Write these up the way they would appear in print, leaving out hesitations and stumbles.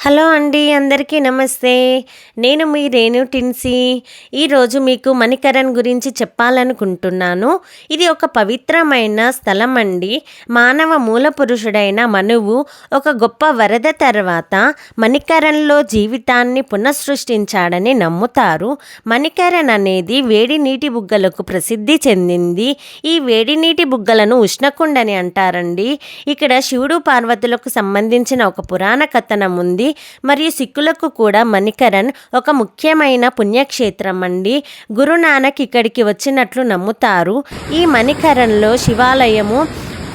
Hello అండి, అందరికీ నమస్తే. నేను మీ రేణు టిన్సీ. ఈరోజు మీకు మణికరణ్ గురించి చెప్పాలనుకుంటున్నాను. ఇది ఒక పవిత్రమైన స్థలం అండి. మానవ మూల పురుషుడైన మనువు ఒక గొప్ప వరద తర్వాత మణికరణ్లో జీవితాన్ని పునఃసృష్టించాడని నమ్ముతారు. మణికరణ్ అనేది వేడి నీటి బుగ్గలకు ప్రసిద్ధి చెందింది. ఈ వేడి నీటి బుగ్గలను ఉష్ణకుండని అంటారండి. ఇక్కడ శివుడు పార్వతులకు సంబంధించిన ఒక పురాణ కథనం ఉంది. మరియు సిక్కులకు కూడా మణికరణ్ ఒక ముఖ్యమైన పుణ్యక్షేత్రం అండి. గురునానక్ ఇక్కడికి వచ్చినట్లు నమ్ముతారు. ఈ మణికరణ్లో శివాలయము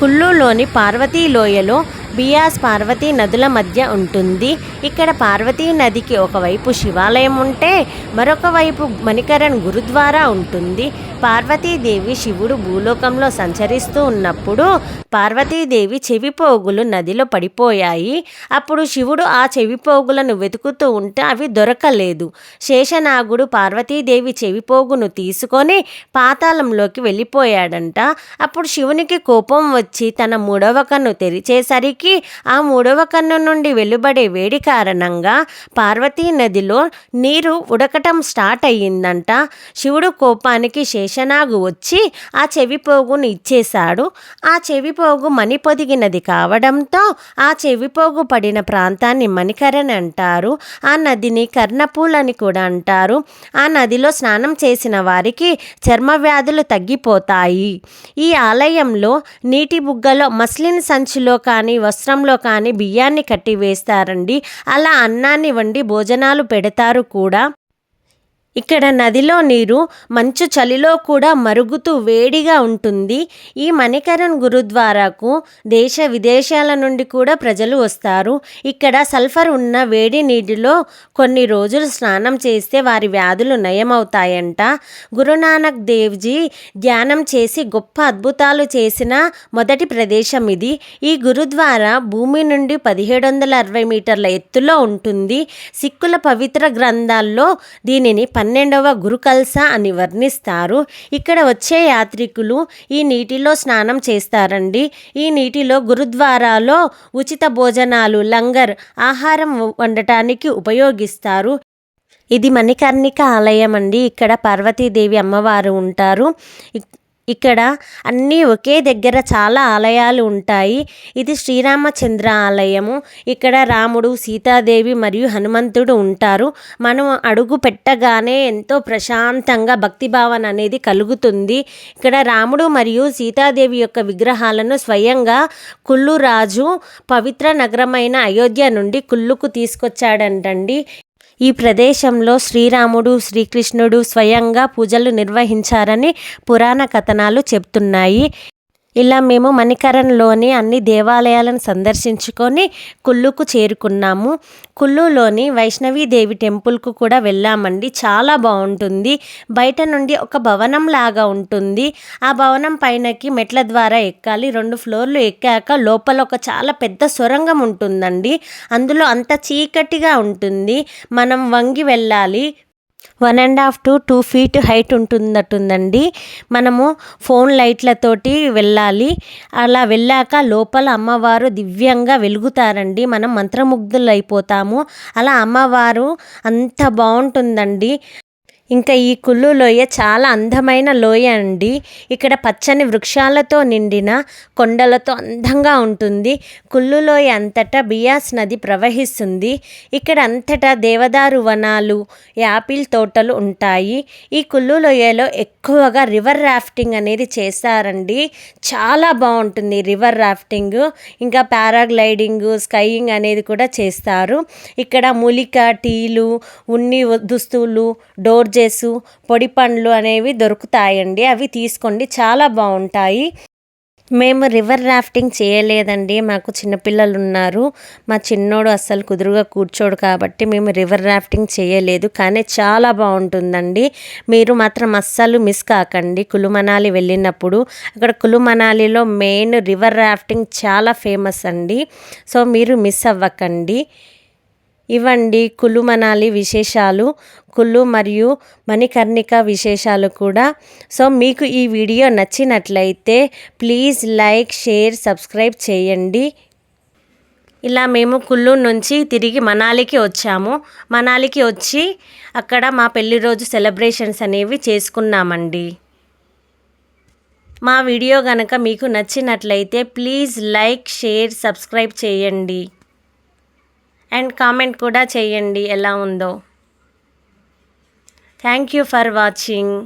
కుల్లులోని పార్వతీ లోయలో బియాస్ పార్వతీ నదుల మధ్య ఉంటుంది. ఇక్కడ పార్వతీ నదికి ఒకవైపు శివాలయం ఉంటే మరొక వైపు మణికరణ్ గురుద్వారా ఉంటుంది. పార్వతీదేవి శివుడు భూలోకంలో సంచరిస్తూ ఉన్నప్పుడు పార్వతీదేవి చెవిపోగులు నదిలో పడిపోయాయి. అప్పుడు శివుడు ఆ చెవిపోగులను వెతుకుతూ ఉంటే అవి దొరకలేదు. శేషనాగుడు పార్వతీదేవి చెవిపోగును తీసుకొని పాతాళంలోకి వెళ్ళిపోయాడంట. అప్పుడు శివునికి కోపం వచ్చి తన మూడవ కన్ను తెరిచేసరికి ఆ మూడవ కన్ను నుండి వెలువడే వేడి కారణంగా పార్వతీ నదిలో నీరు ఉడకటం స్టార్ట్ అయ్యిందంట. శివుడు కోపానికి శేషనాగు వచ్చి ఆ చెవిపోగును ఇచ్చేశాడు. ఆ చెవిపోగు మణిపొదిగినది కావడంతో ఆ చెవిపోగు పడిన ప్రాంతాన్ని మణికరణ్ అంటారు. ఆ నదిని కర్ణపూల్ అని కూడా అంటారు. ఆ నదిలో స్నానం చేసిన వారికి చర్మ వ్యాధులు తగ్గిపోతాయి. ఈ ఆలయంలో నీటి బుగ్గలో మస్లిన్ సంచిలో కానీ వస్త్రంలో కానీ బియ్యాన్ని కట్టి వేస్తారండి. అలా అన్నాన్ని వండి భోజనాలు పెడతారు కూడా. ఇక్కడ నదిలో నీరు మంచు చలిలో కూడా మరుగుతూ వేడిగా ఉంటుంది. ఈ మణికరణ్ గురుద్వారాకు దేశ విదేశాల నుండి కూడా ప్రజలు వస్తారు. ఇక్కడ సల్ఫర్ ఉన్న వేడి నీటిలో కొన్ని రోజులు స్నానం చేస్తే వారి వ్యాధులు నయమవుతాయంట. గురునానక్ దేవ్జీ ధ్యానం చేసి గొప్ప అద్భుతాలు చేసిన మొదటి ప్రదేశం ఇది. ఈ గురుద్వారా భూమి నుండి 1760 మీటర్ల ఎత్తులో ఉంటుంది. సిక్కుల పవిత్ర గ్రంథాల్లో దీనిని 12వ గురుకల్సా అని వర్ణిస్తారు. ఇక్కడ వచ్చే యాత్రికులు ఈ నీటిలో స్నానం చేస్తారండి. ఈ నీటిలో గురుద్వారాలో ఉచిత భోజనాలు, లంగర్, ఆహారం వండటానికి ఉపయోగిస్తారు. ఇది మణికర్ణిక ఆలయం అండి. ఇక్కడ పార్వతీదేవి అమ్మవారు ఉంటారు. ఇక్కడ అన్నీ ఒకే దగ్గర చాలా ఆలయాలు ఉంటాయి. ఇది శ్రీరామచంద్ర ఆలయము. ఇక్కడ రాముడు, సీతాదేవి మరియు హనుమంతుడు ఉంటారు. మనం అడుగు పెట్టగానే ఎంతో ప్రశాంతంగా భక్తిభావన అనేది కలుగుతుంది. ఇక్కడ రాముడు మరియు సీతాదేవి యొక్క విగ్రహాలను స్వయంగా కుల్లు రాజు పవిత్ర నగరమైన అయోధ్య నుండి కుల్లుకు తీసుకొచ్చాడంటండి. ఈ ప్రదేశంలో శ్రీరాముడు, శ్రీకృష్ణుడు స్వయంగా పూజలు నిర్వహించారని పురాణ కథనాలు చెప్తున్నాయి. ఇలా మేము మణికరణ్లోని అన్ని దేవాలయాలను సందర్శించుకొని కుల్లుకు చేరుకున్నాము. కుల్లులోని వైష్ణవీదేవి టెంపుల్కు కూడా వెళ్ళామండి. చాలా బాగుంటుంది. బయట నుండి ఒక భవనం లాగా ఉంటుంది. ఆ భవనం పైనకి మెట్ల ద్వారా ఎక్కాలి. 2 ఫ్లోర్లు ఎక్కాక లోపల ఒక చాలా పెద్ద సొరంగం ఉంటుందండి. అందులో అంత చీకటిగా ఉంటుంది. మనం వంగి వెళ్ళాలి. 1.5 to 2 feet హైట్ ఉంటుందండి. మనము ఫోన్ లైట్లతోటి వెళ్ళాలి. అలా వెళ్ళాక లోపల అమ్మవారు దివ్యంగా వెలుగుతారండి. మనం మంత్రముగ్ధులైపోతాము. అలా అమ్మవారు అంత బాగుంటుందండి. ఇంకా ఈ కుల్లు లోయ చాలా అందమైన లోయ అండి. ఇక్కడ పచ్చని వృక్షాలతో నిండిన కొండలతో అందంగా ఉంటుంది. కుల్లు లోయ అంతటా బియాస్ నది ప్రవహిస్తుంది. ఇక్కడ అంతటా దేవదారు వనాలు, యాపిల్ తోటలు ఉంటాయి. ఈ కుల్లు లోయలో ఎక్కువగా రివర్ రాఫ్టింగ్ అనేది చేస్తారండి. చాలా బాగుంటుంది రివర్ రాఫ్టింగ్. ఇంకా పారాగ్లైడింగ్, స్కైయింగ్ అనేది కూడా చేస్తారు. ఇక్కడ మూలిక టీలు, ఉన్ని దుస్తులు, డోర్ పొడి పండ్లు అనేవి దొరుకుతాయండి. అవి తీసుకోండి, చాలా బాగుంటాయి. మేము రివర్ రాఫ్టింగ్ చేయలేదండి. మాకు చిన్నపిల్లలు ఉన్నారు. మా చిన్నోడు అస్సలు కుదురుగా కూర్చోడు కాబట్టి మేము రివర్ రాఫ్టింగ్ చేయలేదు. కానీ చాలా బాగుంటుందండి. మీరు మాత్రం అస్సలు మిస్ కాకండి. కులు మనాలి వెళ్ళినప్పుడు. అక్కడ కులు మనాలిలో మెయిన్ రివర్ రాఫ్టింగ్ చాలా ఫేమస్ అండి. సో మీరు మిస్ అవ్వకండి. ఇవండి కులు మనాలి విశేషాలు, కుల్లు మరియు మణికర్ణిక విశేషాలు కూడా. సో మీకు ఈ వీడియో నచ్చినట్లయితే ప్లీజ్ లైక్, షేర్, సబ్స్క్రైబ్ చేయండి. ఇలా మేము కుల్లు నుంచి తిరిగి మనాలికి వచ్చాము. మనాలికి వచ్చి అక్కడ మా పెళ్లి రోజు సెలబ్రేషన్స్ అనేవి చేసుకున్నామండి. మా వీడియో కనుక మీకు నచ్చినట్లయితే ప్లీజ్ లైక్, షేర్, సబ్స్క్రైబ్ చేయండి. అండ్ కామెంట్ కూడా చేయండి ఎలా ఉందో. Thank you for watching.